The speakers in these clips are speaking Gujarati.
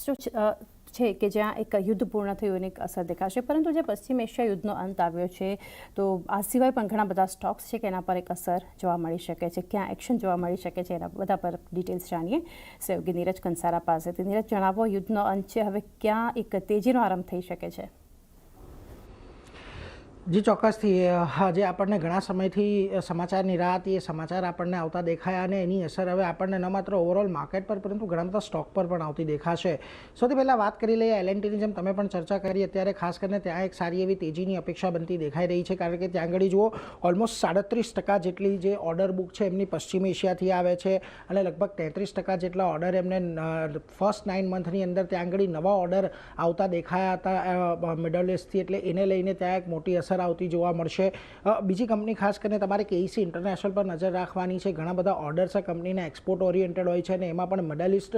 રાષ્ટ્રો છે કે જ્યાં એક યુદ્ધ પૂર્ણ થયું એની એક અસર દેખાશે, પરંતુ જે પશ્ચિમ એશિયા યુદ્ધનો અંત આવ્યો છે તો આ સિવાય પણ ઘણા બધા સ્ટોક્સ છે કે એના પર એક અસર જોવા મળી શકે છે, ક્યાં એક્શન જોવા મળી શકે છે, એના બધા પર ડિટેલ્સ જાણીએ સહયોગી નીરજ કંસારા પાસેથી. નીરજ, જણાવો, યુદ્ધનો અંત છે, હવે ક્યાં એક તેજીનો આરંભ થઈ શકે છે? જી ચોક્કસથી. જે આપણને ઘણા સમયથી સમાચારની રાહ હતી એ સમાચાર આપણને આવતા દેખાયા અને એની અસર હવે આપણને ન માત્ર ઓવરઓલ માર્કેટ પર પરંતુ ઘણા બધા સ્ટોક પર પણ આવતી દેખાશે. સૌથી પહેલાં વાત કરી લઈએ L&Tની, જેમ તમે પણ ચર્ચા કરી. અત્યારે ખાસ કરીને ત્યાં એક સારી એવી તેજીની અપેક્ષા બનતી દેખાઈ રહી છે, કારણ કે ત્યાં આગળ જુઓ ઓલમોસ્ટ 37% જેટલી જે ઓર્ડર બુક છે એમની પશ્ચિમ એશિયાથી આવે છે અને લગભગ 33% જેટલા ઓર્ડર એમને ફર્સ્ટ 9 મંથની અંદર ત્યાં આગળ નવા ઓર્ડર આવતા દેખાયા હતા મિડલ ઇસ્ટથી, એટલે એને લઈને ત્યાં એક મોટી અસર આવતી જોવા મળશે. બીજી કંપની ખાસ કરીને તમારે KEC ઇન્ટરનેશનલ પર નજર રાખવાની છે. ઘણા બધા ઓર્ડર્સ આ કંપનીના એક્સપોર્ટ ઓરિએન્ટેડ હોય છે અને એમાં પણ મિડલ ઇસ્ટ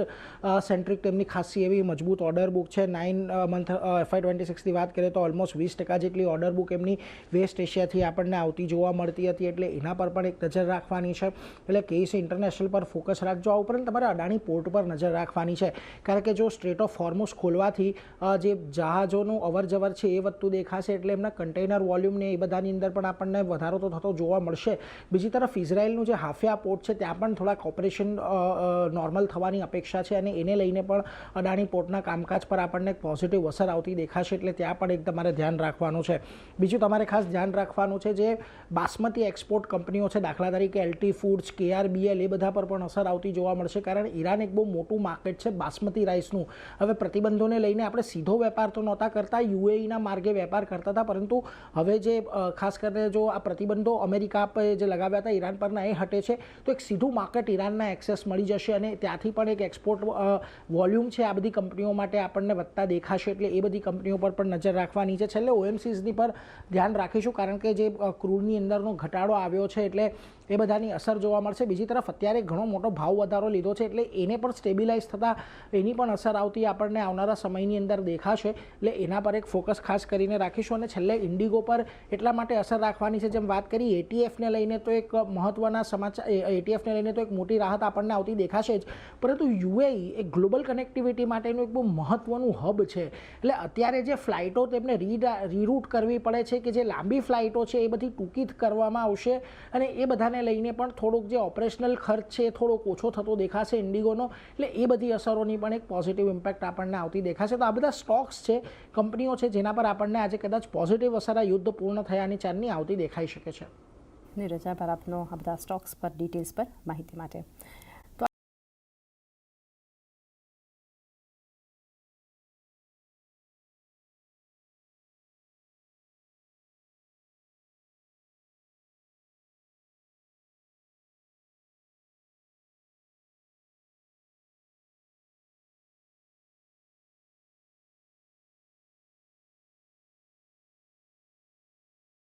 સેન્ટ્રિક તેમની ખાસી એવી મજબૂત ઓર્ડર બુક છે. 9 મંથ FY26ની વાત કરીએ તો ઓલમોસ્ટ 20% જેટલી ઓર્ડર બુક એમની વેસ્ટ એશિયાથી આપણને આવતી જોવા મળતી હતી, એટલે એના પર પણ એક નજર રાખવાની છે. એટલે KEC ઇન્ટરનેશનલ પર ફોકસ રાખજો. આ ઉપરાંત તમારે અદાણી પોર્ટ પર નજર રાખવાની છે, કારણ કે જો સ્ટ્રેટ ઓફ હોર્મુઝ ખોલવાથી જે જહાજોનું અવર જવર છે એ વધતું દેખાશે, એટલે એમના કન્ટેનર વોલ્યુમને એ બધાની અંદર પણ આપણને વધારો તો થતો જોવા મળશે. બીજી તરફ ઇઝરાયલનું જે હાફિયા પોર્ટ છે ત્યાં પણ થોડાક ઓપરેશન નોર્મલ થવાની અપેક્ષા છે અને એને લઈને પણ અદાણી પોર્ટના કામકાજ પર આપણને પોઝિટિવ અસર આવતી દેખાશે, એટલે ત્યાં પણ એક તમારે ધ્યાન રાખવાનું છે. બીજું તમારે ખાસ ધ્યાન રાખવાનું છે જે બાસમતી એક્સપોર્ટ કંપનીઓ છે, દાખલા તરીકે LT ફૂડ્સ, KRBL, એ બધા પર પણ અસર આવતી જોવા મળશે, કારણ ઈરાન એક બહુ મોટું માર્કેટ છે બાસમતી રાઈસનું. હવે પ્રતિબંધોને લઈને આપણે સીધો વેપાર તો નહોતા કરતા, UAEના માર્ગે વેપાર કરતા હતા, પરંતુ હવે જે ખાસ કરીને જો આ પ્રતિબંધો અમેરિકા પર જે લગાવ્યા હતા ઈરાન પરના એ હટે છે તો એક સીધું માર્કેટ ઈરાનના એક્સેસ મળી જશે અને ત્યાંથી પણ એક એક્સપોર્ટ વોલ્યુમ છે આ બધી કંપનીઓ માટે આપણને વધતા દેખાશે, એટલે એ બધી કંપનીઓ પર પણ નજર રાખવાની છે. છેલ્લે OMCsની પર ધ્યાન રાખીશું, કારણ કે જે ક્રૂડની અંદરનો ઘટાડો આવ્યો છે એટલે એ બધાની અસર જોવા મળશે. બીજી તરફ અત્યારે ઘણો મોટો ભાવ વધારો લીધો છે, એટલે એને પણ સ્ટેબિલાઇઝ થતાં એની પણ અસર આવતી આપણને આવનારા સમયની અંદર દેખાશે, એટલે એના પર એક ફોકસ ખાસ કરીને રાખીશું. અને છેલ્લે ઇન્ડિગો પર એટલા માટે અસર રાખવાની છે, જેમ વાત કરી ATFને લઈને તો એક મહત્ત્વના સમાચાર, ATFને લઈને તો એક મોટી રાહત આપણને આવતી દેખાશે જ, પરંતુ UAE એક ગ્લોબલ કનેક્ટિવિટી માટેનું એક બહુ મહત્ત્વનું હબ છે, એટલે અત્યારે જે ફ્લાઇટો તેમને રીરૂટ કરવી પડે છે, કે જે લાંબી ફ્લાઇટો છે એ બધી ટૂંકી કરવામાં આવશે અને એ બધાને લઈને પણ થોડુંક જે ઓપરેશનલ ખર્ચ છે એ થોડોક ઓછો થતો દેખાશે ઇન્ડિગોનો, એટલે એ બધી અસરોની પણ એક પોઝિટિવ ઇમ્પેક્ટ આપણને આવતી દેખાશે. તો આ બધા સ્ટોક્સ છે, કંપનીઓ છે, જેના પર આપણને આજે કદાચ પોઝિટિવ અસર આ યુદ્ધ પૂર્ણ થયાની ચારની આવતી દેખાઈ શકે છે. નીરજ, આભાર આપનો આ બધા સ્ટોક્સ પર ડિટેલ્સ પર માહિતી માટે.